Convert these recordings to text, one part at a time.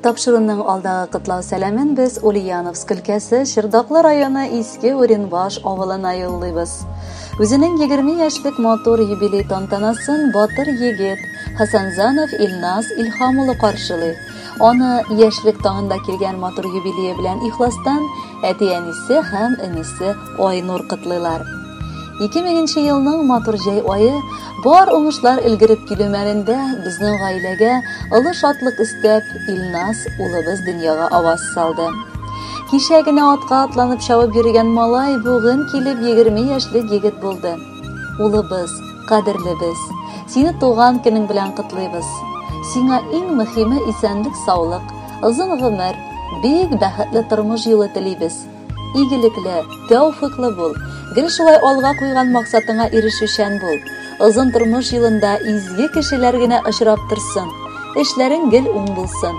Тапшырынның алдагы кытлау сәламен без Ульяновск өлкәсе Шырдаклы районы Иске Уренбаш авылына юллыйбыз. Үзенең 20 яшьлек матур юбилей тантанасын батыр егет Хасанзанов Илназ Илхамулы каршылый. Аны яшьлек таңында килгән матур юбилее белән ихластан әти-әнисе һәм энесе Айнур котлыйлар. 2000 елның матур җәй айы бар уңышлар илгереп килү мәлендә безнең гаиләгә олы шатлык истәп Илназ улыбыз дөньяга аваз салды. Кичә генә атка атланып чабып йөргән малай бүген килеп 20 яшьлек егет булды. Улыбыз, кадерлебез, сине туган көнең белән котлыйбыз. Сиңа иң мөһиме исәнлек, саулык, озын гомер, бик бәхетле тормыш юлы телибез. Игелекле, тәүфыклы бул. Гел шулай алга куйган максатыңа ирешүчән бул. Озын тормыш юлында изге кешеләр генә очрап торсын. Эшләрең гел уң булсын.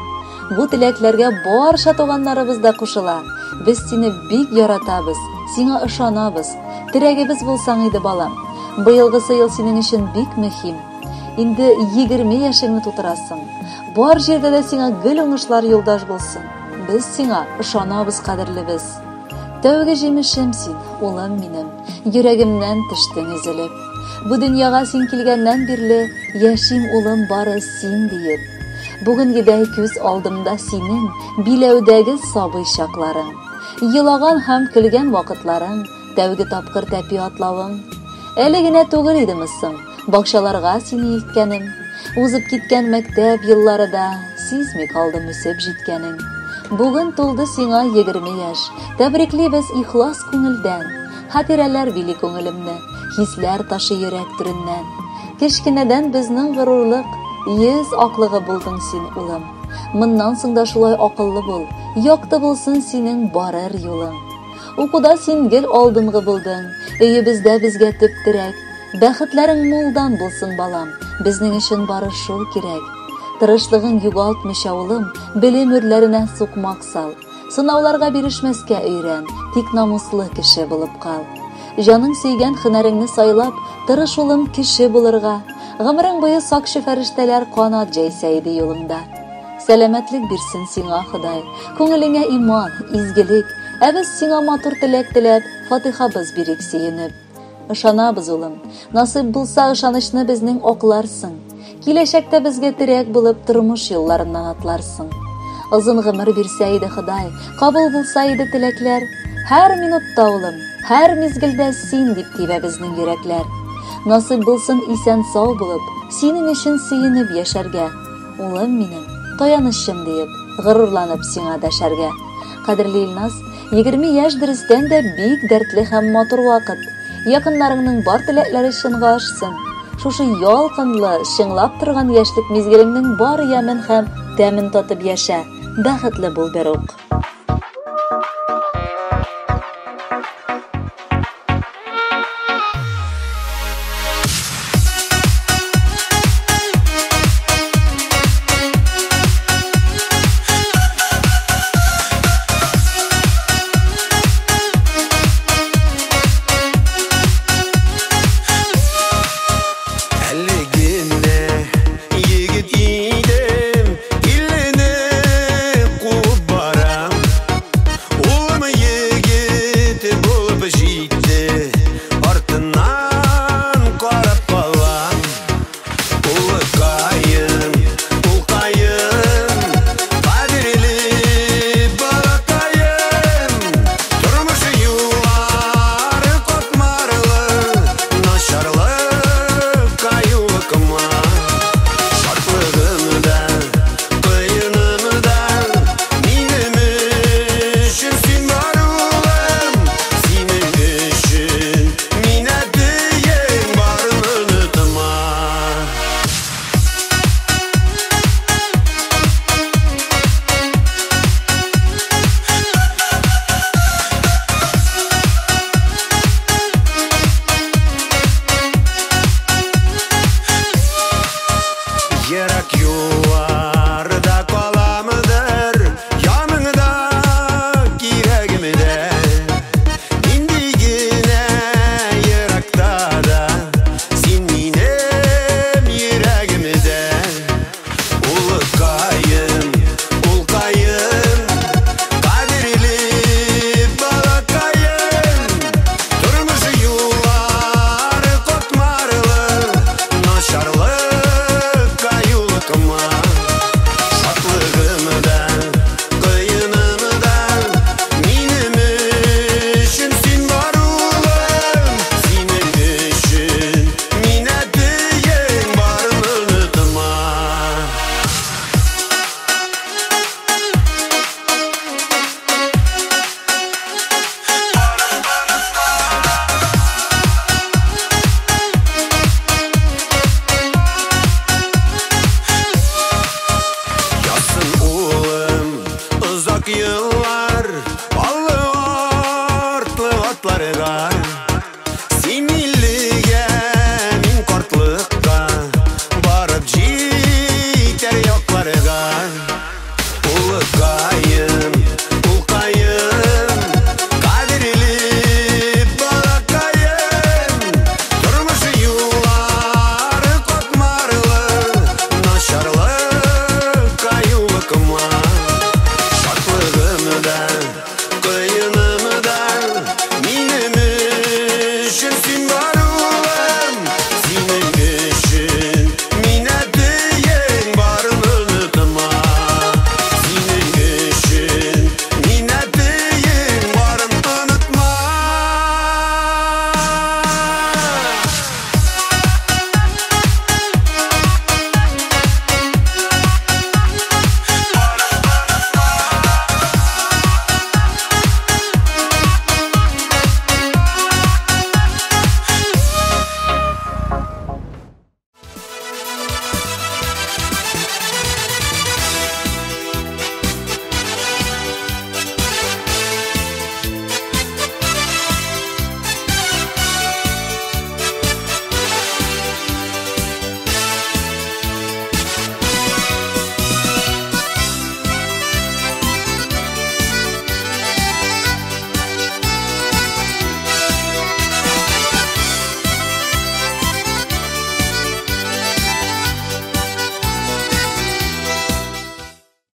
Бу теләкләргә барча туганнарыбыз да кушыла. Без сине бик яратабыз, сиңа ышанабыз. Терәгебез булсаң иде, балам. Быелгысы ел синең өчен бик мөһим. Инде 20 яшеңне тутырасың. Бар җирдә дә сиңа гел уңышлар юлдаш булсын. Без сиңа ышанабыз, кадерлебез. Тәүге җимешем син, улым минем, йөрәгемнән төштең өзелеп. Бу дөньяга син килгәннән бирле, яшим улым бары син диеп. Бүгенгедәй күз алдымда синең биләүдәге сабый чакларың. Елаган һәм көлгән вакытларың, тәүге тапкыр тәпи атлавың. Әле генә түгел идеме соң, бакчаларга сине илткәнем. Узып киткән мәктәп еллары да сизми калдым үсеп җиткәнең. Бүген тулды сиңа 20 яшь. Тәбриклибез ихлас күңелдән. Хатирәләр били күңелемне, хисләр ташы йөрәк түреннән. Кечкенәдән безнең горурлык, йөз аклыгы булдың син, улым. Моннан соң да шулай акыллы бул, якты булсын синең барыр юлың. Укуда син гел алдынгы булдың, өебездә безгә төп терәк. Бәхетләрең мулдан булсын, балам, безнең өчен бары шул кирәк. Тырышлыгың югалтмыйча, улым, белем үрләренә сукмак сал. Сынауларга бирешмәскә өйрән, тик намуслы кеше булып кал. Җаның сөйгән һөнәреңне сайлап, тырыш, улым, кеше булырга. Гомерең буе сакчы фәрештәләр канат җәйсә иде юлыңда. Сәламәтлек бирсен сиңа Ходай, күңелеңә иман, изгелек, ә без сиңа матур теләк теләп, фатихабыз бирик сөенеп. Ышанабыз, улым, насыйп булса ышанычны безнең акларсың. Киләчәктә безгә терәк булып тормыш юлларыннан атларсың. Озын гомер бирсә иде Ходай, кабул булса иде теләкләр. Һәр минутта, улым, һәр мизгелдә син дип тибә безнең йөрәкләр. Насыйп булсын исән сау булып, синең өчен сөенеп яшәргә. Улым минем, таянычым диеп, горурланып сиңа дәшәргә. Кадерле Илназ, 20 яшь дөрестән дә бик дәртле һәм матур вакыт. Якыннарыңның бар теләкләре чынга ашсын. Шушы ялкынлы, чыңлап торган яшьлек мизгелеңнең бар ямен һәм тәмен татып яшә. Бәхетле бул бер ук.